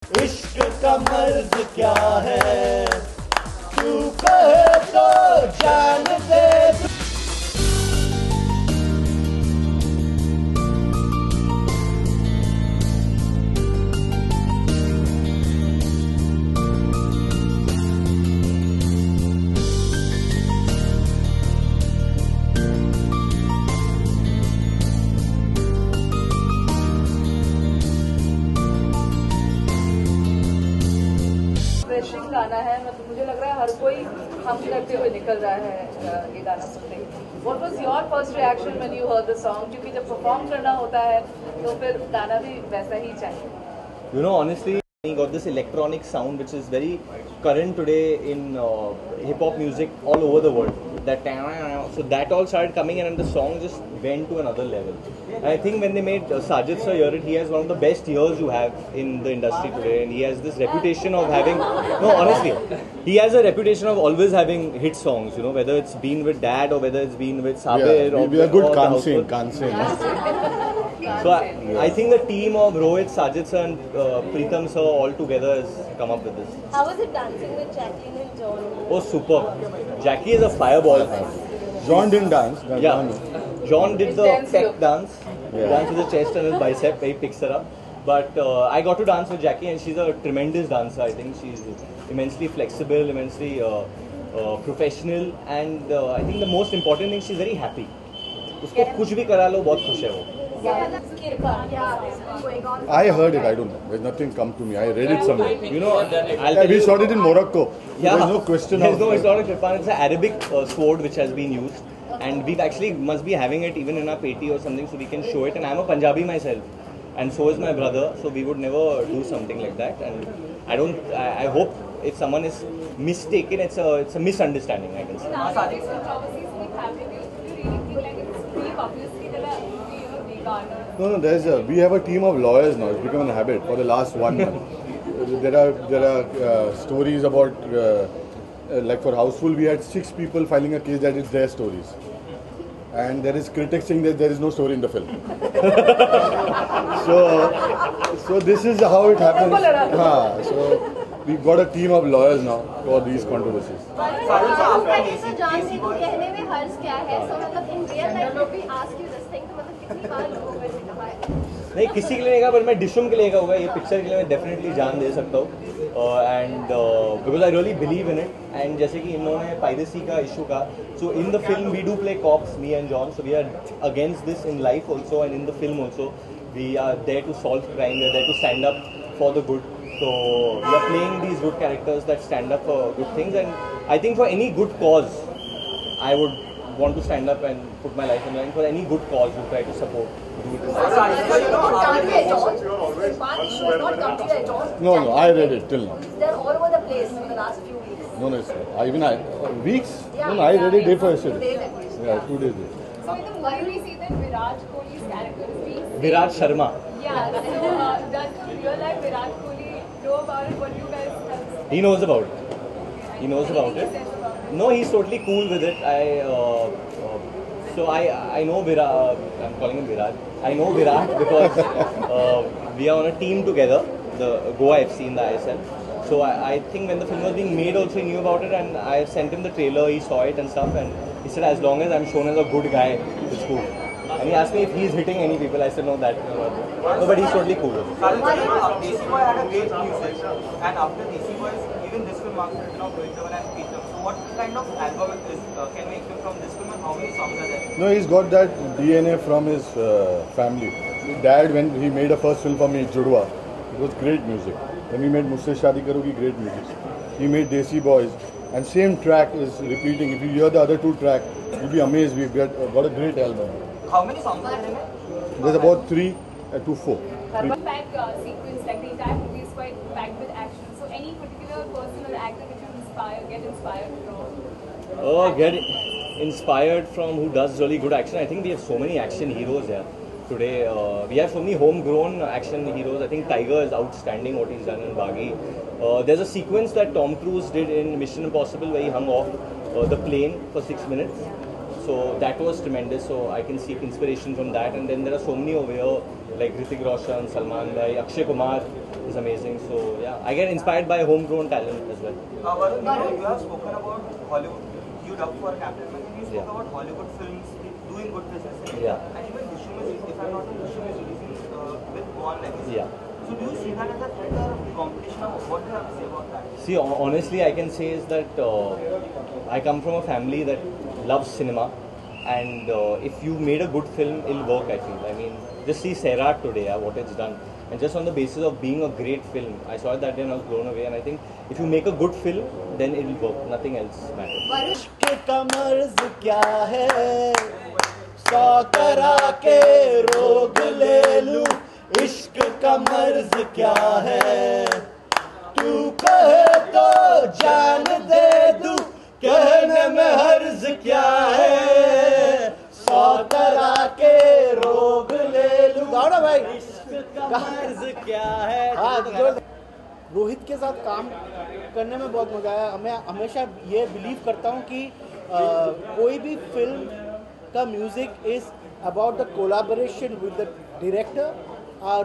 इश्क का मर्ज क्या है, तू कहे तो जान दे। फ्रेशिंग गाना है, मतलब मुझे लग रहा है हर कोई हम करते हुए निकल रहा है ये गाना सुनते ही। What was your first reaction when you heard the song? क्योंकि जब परफॉर्म करना होता है तो फिर गाना भी वैसा ही चाहिए। You know, honestly, he got this electronic sound which is very current today in hip hop music all over the world. So that all started coming in, and the song just went to another level. And I think when they made Sajid sir hear it, he has one of the best ears you have in the industry today, and he has this reputation of having he has a reputation of always having hit songs. You know, whether it's been with Dad or whether it's been with Sabir we are good can't sing. So I think the team of Rohit, Sajid sir and Pritam sir all together has come up with this. How was it dancing with Jacqueline and John? Oh, super. Jackie is a fireball. John didn't dance. John did the Dance peck you. dance. Yeah. Dance with his chest and his bicep. He picks her up. But I got to dance with Jackie, and she's a tremendous dancer. I think she's immensely flexible, immensely professional, and I think the most important thing, she's very happy. उसको कुछ भी करा लो बहुत खुश है वो. I heard it. I don't know. There's nothing come to me. I read it somewhere. You know, I'll tell We you. shot it in Morocco. Yeah. There's no question There's of. no, it's not a Kirpan, it's an Arabic sword which has been used, and we actually must be having it even in our peti or something so we can show it. And I'm a Punjabi myself, and so is my brother, so we would never do something like that. And I hope if someone is mistaken, it's a misunderstanding, I can say. No, we have a team of lawyers now. It's become a habit for the last 1 month. There are stories about like for Houseful, we had 6 people filing a case that is their stories, and there is critics saying that there is no story in the film. so this is how it happens. So we've got a team of lawyers now for these controversies. कहने में हर्ष क्या है? So मतलब in real life we ask you this thing, तो मतलब कितनी बार लोगों को ऐसे कहा है? नहीं किसी के लिए नहीं कहा, पर मैं डिशुम के लिए कहा होगा, ये पिक्चर के लिए मैं डेफिनेटली जान दे सकता हूँ, and because I really believe in it. And जैसे कि इन्होंने पायरेसी का इशू का, so in the film we do play cops, me and John, so we are against this in life also and in the film also. We are there to solve crime, we are there to stand up for the good. So we are playing these good characters that stand up for good things, and I think for any good cause, I would want to stand up and put my life in line for any good cause. We try to support. No, I read it till now. They're all over the place for the last few weeks. No, weeks? No, I read it day for yesterday. Yeah, 2 days. So in the movie we see that Virat Kohli's character is being Virat Sharma. Yeah, so does the real life Virat Kohli know about it? What you guys have He knows about it. He knows about anything it. he says about it? No, he's totally cool with it. I know Virat. I'm calling him Virat. I know Virat because we are on a team together, the Goa FC in the ISL. So I think when the film was being made, also he knew about it, and I sent him the trailer. He saw it and stuff, and he said, as long as I'm shown as a good guy, it's cool. And he asked me if he's hitting any people. I said no, that no, but he's totally cool with it. Desi Boy had a great music, and after Desi Boys, even this film marks the return of Rohit Dhawan and Pritam. So what kind of album is can we expect from this film, and how many songs are there? No, he's got that DNA from his family. His dad, when he made a first film for me, Judwa, it was great music. Then he made Mujhse Shaadi Karogi, great music. He made Desi Boys, and same track is repeating. If you hear the other 2 tracks, you'll be amazed. We've got a great album. How many songs are there? There's about 3 to 4. Packed sequence, like the entire movie is quite packed with action. So any particular person or actor that you get inspired from? Get inspired from who does really good action. I think we have so many action heroes here today. We have so many homegrown action heroes. I think Tiger is outstanding what he's done in Baghi. There's a sequence that Tom Cruise did in Mission Impossible where he hung off the plane for 6 minutes. So that was tremendous. So I can seek inspiration from that. And then there are so many over here, like Hrithik Roshan, Salman Bhai, Akshay Kumar is amazing. So yeah, I get inspired by homegrown talent as well. Varun, you have spoken about Hollywood. You dubbed for Captain America. You spoke about Hollywood films doing good business in India. Yeah. And even Dishoom is, if I'm not wrong, Dishoom is releasing with Born Legacy. Yeah. So do you see that as a threat or competition, or what do you have to say about that? See, honestly, I can say is that I come from a family that loves cinema, and if you made a good film, it'll work. I feel. I mean, just see Sairat today, what it's done, and just on the basis of being a great film, I saw it that day and I was blown away. And I think if you make a good film, then it'll work. Nothing else matters. इश्क का मर्ज क्या है, 100 तरह के रोग ले लूं, इश्क का मर्ज क्या है, तू कहे तो जान दे दूं, कहने में हर्ज क्या है, 100 तरह के रोग ले लूं। गाओ ना भाई, इश्क का मर्ज क्या है। हाँ, रोहित के साथ काम करने में बहुत मज़ा आया। मैं हमेशा ये बिलीव करता हूँ कि कोई भी फिल्म का music is about the collaboration with the director. और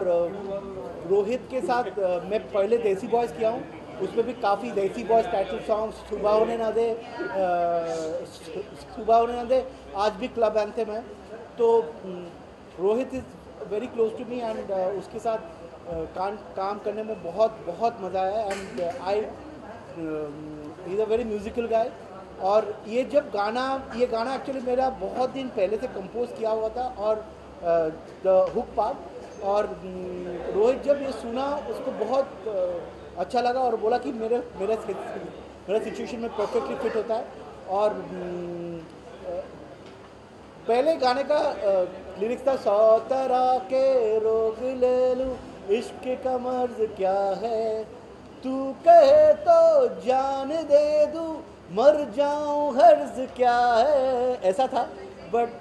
रोहित के साथ मैं पहले देसी बॉयज़ किया हूँ, उसमें भी काफ़ी देसी बॉयज़ टाइटल सॉन्ग्स, सुबह होने ना दे आज भी क्लब एंथम है। तो Rohit is very close to me and उसके साथ काम करने में बहुत मज़ा आया। And I he is a very musical guy. और ये गाना एक्चुअली मेरा बहुत दिन पहले से कंपोज किया हुआ था, और द हुक पार्ट। और रोहित जब ये सुना उसको बहुत अच्छा लगा और बोला कि मेरा सिचुएशन में परफेक्टली फिट होता है। और पहले गाने का लिरिक्स था 100 तरह के रोग ले लूं, इश्क का मर्ज क्या है, तू कहे तो जान दे दूं, मर जाऊं हर्ज क्या है, ऐसा था। बट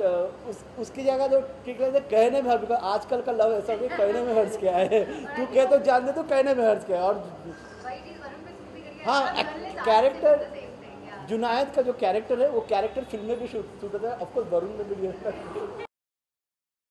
उसकी जगह जो ठीक है कहने में हर्ज, आजकल का लव ऐसा हो गया, कहने में हर्ज क्या है, तू कहे तो जान दे, तो कहने में हर्ज क्या है। और हाँ, कैरेक्टर जुनायद का जो कैरेक्टर है वो कैरेक्टर फिल्म में भी शूट होता है, ऑफकोर्स वरुण में भी।